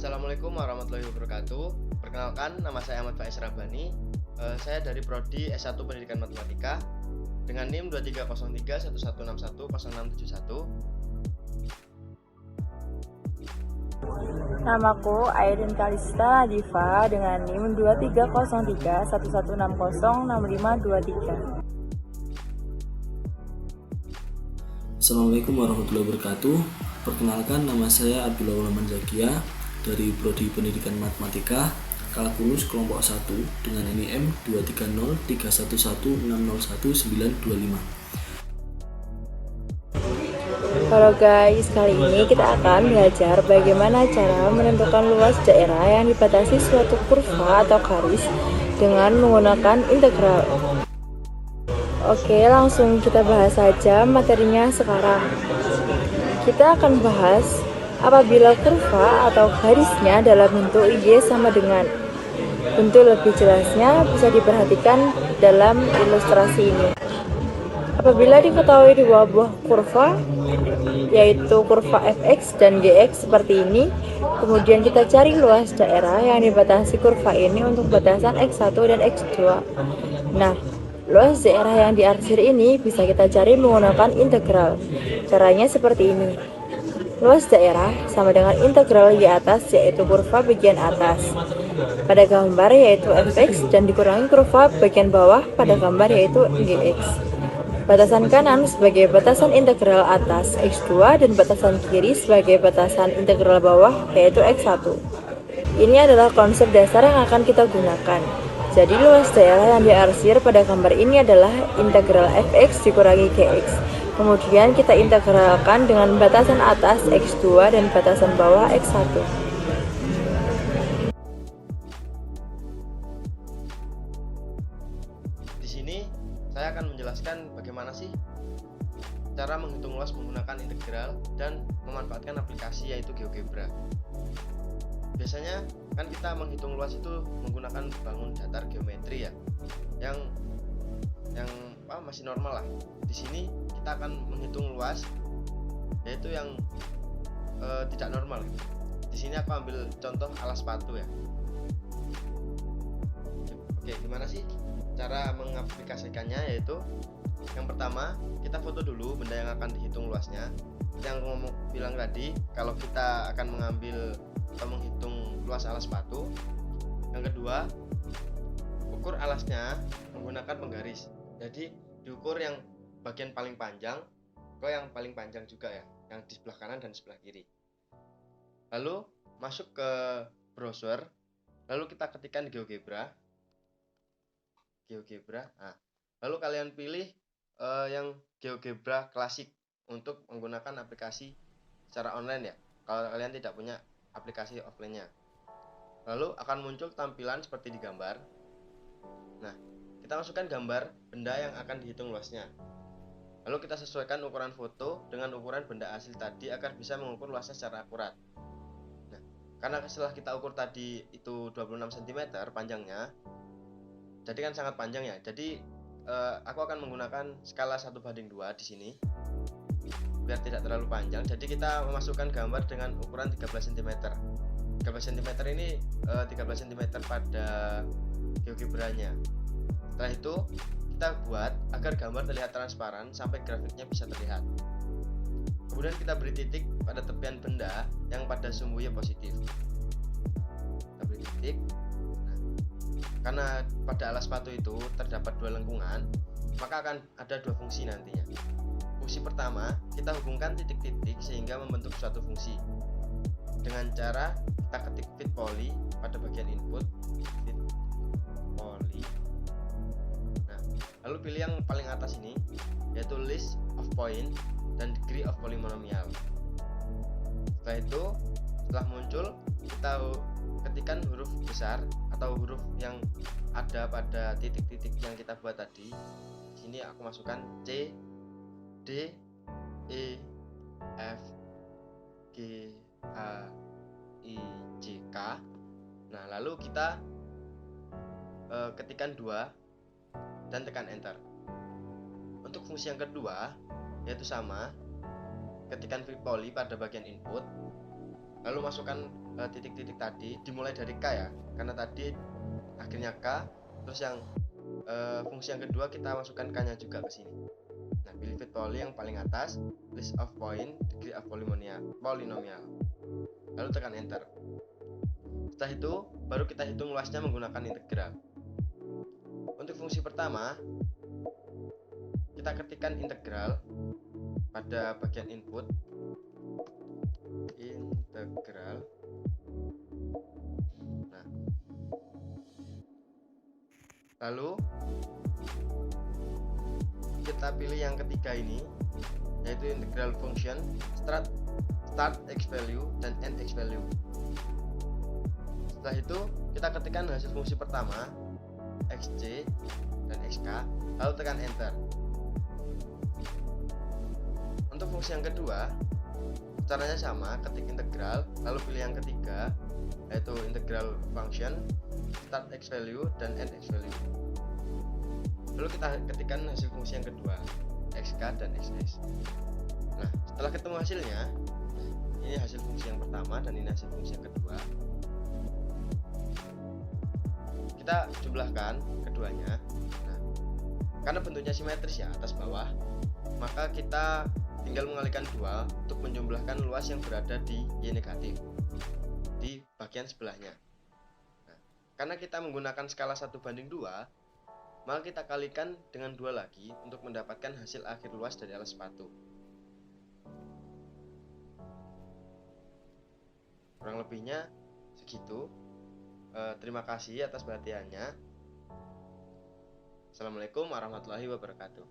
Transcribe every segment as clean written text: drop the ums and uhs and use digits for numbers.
Assalamualaikum warahmatullahi wabarakatuh. Perkenalkan, nama saya Ahmad Faiz Rabani. Saya dari Prodi S1 Pendidikan Matematika dengan NIM 230311610671. Namaku Airin Kalista Diva dengan NIM 230311606523. Assalamualaikum warahmatullahi wabarakatuh. Perkenalkan, nama saya Abdullah Ulama Zakia dari Prodi Pendidikan Matematika Kalkulus kelompok 1 dengan NIM 2303116010925. Halo guys, kali ini kita akan belajar bagaimana cara menentukan luas daerah yang dibatasi suatu kurva atau garis dengan menggunakan integral. Oke, langsung kita bahas saja materinya sekarang. Kita akan bahas apabila kurva atau garisnya dalam bentuk Y sama dengan. Bentuk lebih jelasnya bisa diperhatikan dalam ilustrasi ini. Apabila diketahui dua buah kurva, yaitu kurva fx dan gx seperti ini, kemudian kita cari luas daerah yang dibatasi kurva ini untuk batasan x1 dan x2. Nah, luas daerah yang diarsir ini bisa kita cari menggunakan integral. Caranya seperti ini. Luas daerah sama dengan integral Y atas, yaitu kurva bagian atas pada gambar yaitu fx dan dikurangi kurva bagian bawah pada gambar yaitu gx. Batasan kanan sebagai batasan integral atas x2 dan batasan kiri sebagai batasan integral bawah yaitu x1. Ini adalah konsep dasar yang akan kita gunakan. Jadi luas daerah yang diarsir pada gambar ini adalah integral fx dikurangi gx. Kemudian kita integralkan dengan batasan atas x2 dan batasan bawah x1. Di sini saya akan menjelaskan bagaimana sih cara menghitung luas menggunakan integral dan memanfaatkan aplikasi yaitu GeoGebra. Biasanya kan kita menghitung luas itu menggunakan bangun datar geometri ya, yang masih normal lah. Di sini kita akan menghitung luas yaitu yang tidak normal. Di sini aku ambil contoh alas sepatu ya. Oke, gimana sih cara mengaplikasikannya? Yaitu yang pertama, kita foto dulu benda yang akan dihitung luasnya. Yang aku bilang tadi, kalau kita akan mengambil atau menghitung luas alas sepatu. Yang kedua, ukur alasnya menggunakan penggaris. Jadi diukur yang bagian paling panjang ke yang paling panjang juga ya, yang di sebelah kanan dan sebelah kiri. Lalu masuk ke browser, lalu kita ketikkan GeoGebra. Nah, lalu kalian pilih yang GeoGebra klasik untuk menggunakan aplikasi secara online ya, kalau kalian tidak punya aplikasi offline-nya. Lalu akan muncul tampilan seperti di gambar. Nah, kita masukkan gambar benda yang akan dihitung luasnya. Lalu kita sesuaikan ukuran foto dengan ukuran benda asli tadi agar bisa mengukur luasnya secara akurat. Nah, karena setelah kita ukur tadi itu 26 cm panjangnya, jadi kan sangat panjang ya. Jadi aku akan menggunakan skala 1:2 di sini biar tidak terlalu panjang. Jadi kita memasukkan gambar dengan ukuran 13 cm. 13 cm ini 13 cm pada GeoGebra-nya. Setelah itu kita buat agar gambar terlihat transparan sampai grafiknya bisa terlihat. Kemudian kita beri titik pada tepian benda yang pada sumbunya positif. Kita beri titik. Karena pada alas sepatu itu terdapat dua lengkungan, maka akan ada dua fungsi nantinya. Fungsi pertama, kita hubungkan titik-titik sehingga membentuk suatu fungsi dengan cara kita ketik fit poly pada bagian input, fit poly. Nah, lalu pilih yang paling atas ini, yaitu list of point dan degree of polynomial. Setelah itu, setelah muncul, kita ketikkan huruf besar atau huruf yang ada pada titik-titik yang kita buat tadi. Di sini aku masukkan C, D, E, F, G, H, I, J, K. Nah, lalu kita ketikkan 2 dan tekan enter. Untuk fungsi yang kedua, yaitu sama, ketikkan fit poly pada bagian input, lalu masukkan titik-titik tadi dimulai dari K ya, karena tadi akhirnya K, terus yang fungsi yang kedua kita masukkan K-nya juga ke sini. Nah, pilih fit poly yang paling atas, list of point, degree of polynomial. Lalu tekan enter. Setelah itu, baru kita hitung luasnya menggunakan integral. Untuk fungsi pertama, kita ketikkan integral pada bagian input. Integral. Nah, lalu kita pilih yang ketiga ini, yaitu integral function start x value dan end x value. Setelah itu kita ketikkan hasil fungsi pertama xc dan xk, lalu tekan enter. Untuk fungsi yang kedua caranya sama, ketik integral, lalu pilih yang ketiga, yaitu integral function start x value dan end x value. Lalu kita ketikkan hasil fungsi yang kedua, xk dan xs. Nah, setelah ketemu hasilnya, ini hasil fungsi yang pertama dan ini hasil fungsi yang kedua, kita jumlahkan keduanya. Nah, karena bentuknya simetris ya, atas bawah, maka kita tinggal mengalihkan dual untuk menjumlahkan luas yang berada di Y negatif di bagian sebelahnya. Nah, karena kita menggunakan skala 1:2, maka kita kalikan dengan 2 lagi untuk mendapatkan hasil akhir luas dari alas sepatu. Kurang lebihnya segitu. Terima kasih atas perhatiannya. Assalamualaikum warahmatullahi wabarakatuh.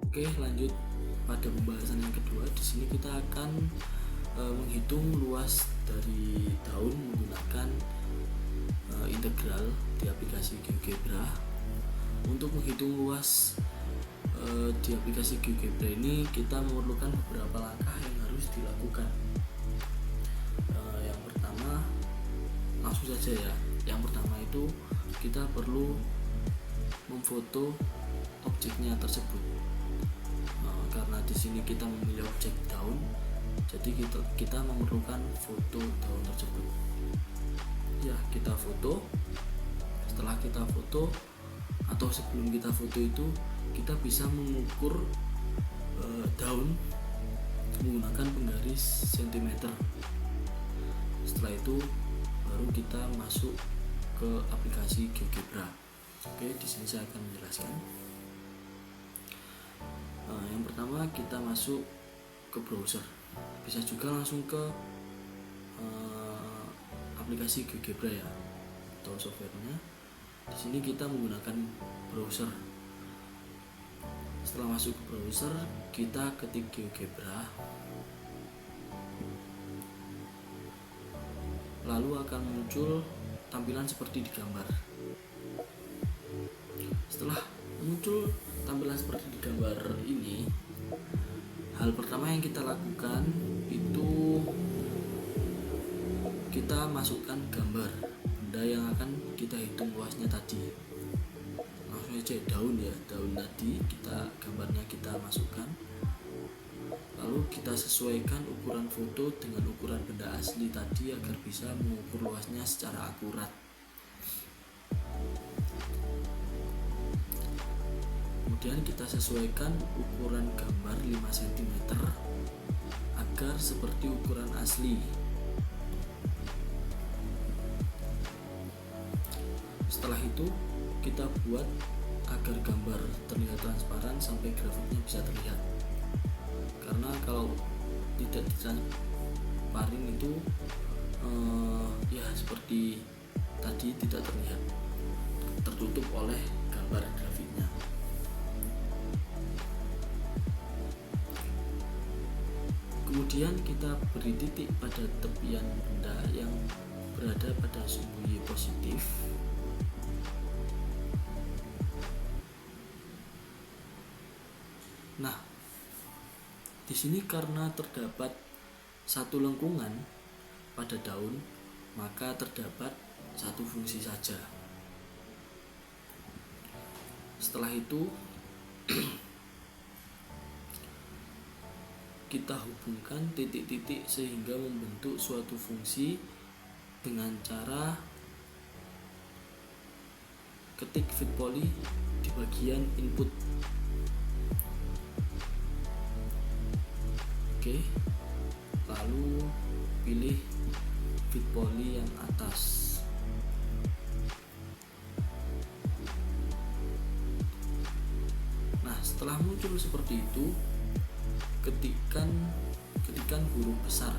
Oke, lanjut pada pembahasan yang kedua. Di sini kita akan menghitung luas dari daun menggunakan integral di aplikasi GeoGebra. Untuk menghitung luas di aplikasi GeoGebra ini kita memerlukan beberapa langkah yang harus dilakukan. Yang pertama, langsung saja ya. Yang pertama itu kita perlu memfoto objeknya tersebut. Karena di sini kita memilih objek daun, jadi kita memerlukan foto daun tersebut. Ya, kita foto. Setelah kita foto atau sebelum kita foto itu, kita bisa mengukur daun menggunakan penggaris cm. Setelah itu baru kita masuk ke aplikasi GeoGebra. Oke, di sini saya akan menjelaskan. Yang pertama kita masuk ke browser. Bisa juga langsung ke aplikasi GeoGebra ya, atau softwarenya. Di sini kita menggunakan browser. Setelah masuk ke browser, kita ketik GeoGebra, lalu akan muncul tampilan seperti di gambar. Setelah muncul tampilan seperti di gambar ini, hal pertama yang kita lakukan itu kita masukkan gambar benda yang akan kita hitung luasnya tadi. Langsung aja daun ya, daun tadi gambarnya kita masukkan, lalu kita sesuaikan ukuran foto dengan ukuran benda asli tadi agar bisa mengukur luasnya secara akurat. Kemudian kita sesuaikan ukuran gambar 5 cm agar seperti ukuran asli. Setelah itu kita buat agar gambar terlihat transparan sampai grafiknya bisa terlihat. Karena kalau tidak transparan itu ya seperti tadi tidak terlihat, tertutup oleh gambar grafiknya. Kemudian kita beri titik pada tepian benda yang berada pada sumbu Y positif. Nah, di sini karena terdapat satu lengkungan pada daun, maka terdapat satu fungsi saja. Setelah itu kita hubungkan titik-titik sehingga membentuk suatu fungsi dengan cara ketik fitpoly di bagian input. Oke, lalu pilih fitpoly yang atas. Nah, setelah muncul seperti itu, ketikkan huruf besar.